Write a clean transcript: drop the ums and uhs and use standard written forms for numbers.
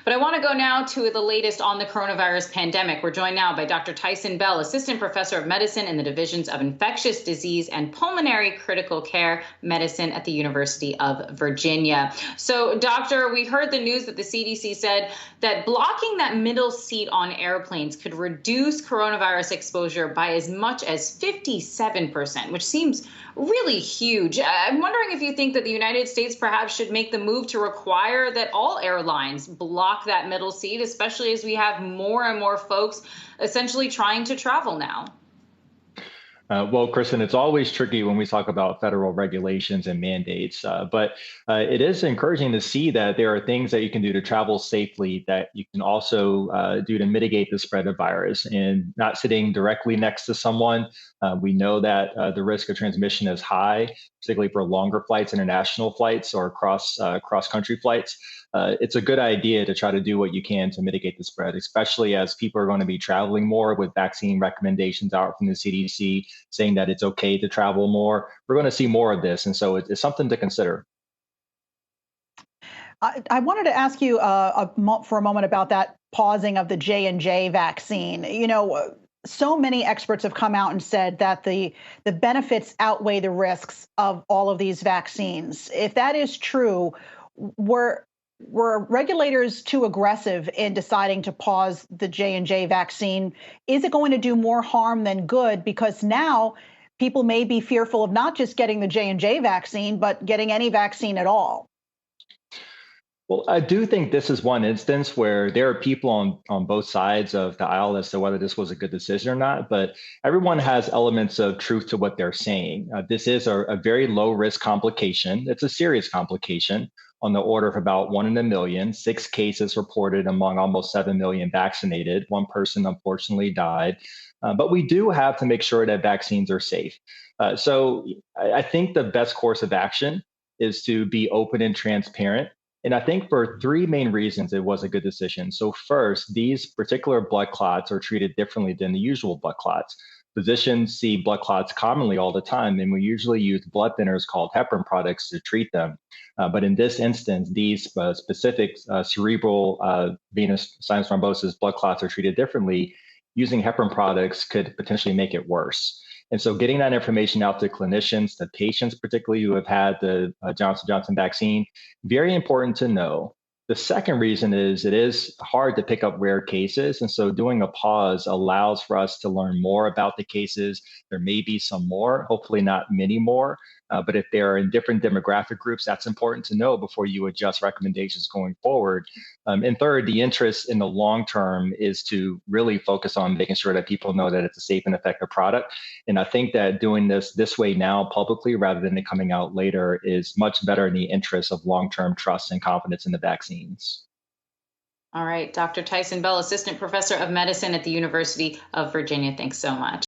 But I want to go now to the latest on the coronavirus pandemic. We're joined now by Dr. Taison Bell, Assistant Professor of Medicine in the Divisions of Infectious Disease and Pulmonary Critical Care Medicine at the University of Virginia. So, Doctor, we heard the news that the CDC said that blocking that middle seat on airplanes could reduce coronavirus exposure by as much as 57%, which seems really huge. I'm wondering if you think that the United States perhaps should make the move to require that all airlines block that middle seat, especially as we have more and more folks essentially trying to travel now. Well, Kristin, it's always tricky when we talk about federal regulations and mandates, but it is encouraging to see that there are things that you can do to travel safely that you can also do to mitigate the spread of virus. And not sitting directly next to someone, we know that the risk of transmission is high, particularly for longer flights, international flights, or cross-country flights. It's a good idea to try to do what you can to mitigate the spread, especially as people are going to be traveling more with vaccine recommendations out from the CDC saying that it's okay to travel more. We're going to see more of this. And so it's something to consider. I wanted to ask you for a moment about that pausing of the J&J vaccine. You know, so many experts have come out and said that the benefits outweigh the risks of all of these vaccines. If that is true, were regulators too aggressive in deciding to pause the J&J vaccine? Is it going to do more harm than good? Because now people may be fearful of not just getting the J&J vaccine, but getting any vaccine at all. Well, I do think this is one instance where there are people on both sides of the aisle as to whether this was a good decision or not, but everyone has elements of truth to what they're saying. This is a very low risk complication. It's a serious complication on the order of about 1 in a million, 6 cases reported among almost 7 million vaccinated. One person unfortunately died. But we do have to make sure that vaccines are safe. So I think the best course of action is to be open and transparent. And I think for 3 main reasons, it was a good decision. So first, these particular blood clots are treated differently than the usual blood clots. Physicians see blood clots commonly all the time, and we usually use blood thinners called heparin products to treat them. But in this instance, these specific cerebral venous sinus thrombosis blood clots are treated differently. Using heparin products could potentially make it worse. And so getting that information out to clinicians, to patients, particularly who have had the Johnson & Johnson vaccine, very important to know. The second reason is it is hard to pick up rare cases. And so doing a pause allows for us to learn more about the cases. There may be some more, hopefully not many more. But if they're in different demographic groups, that's important to know before you adjust recommendations going forward. And third, the interest in the long term is to really focus on making sure that people know that it's a safe and effective product. And I think that doing this way now publicly rather than it coming out later is much better in the interest of long-term trust and confidence in the vaccines. All right, Dr. Taison Bell, Assistant Professor of Medicine at the University of Virginia. Thanks so much.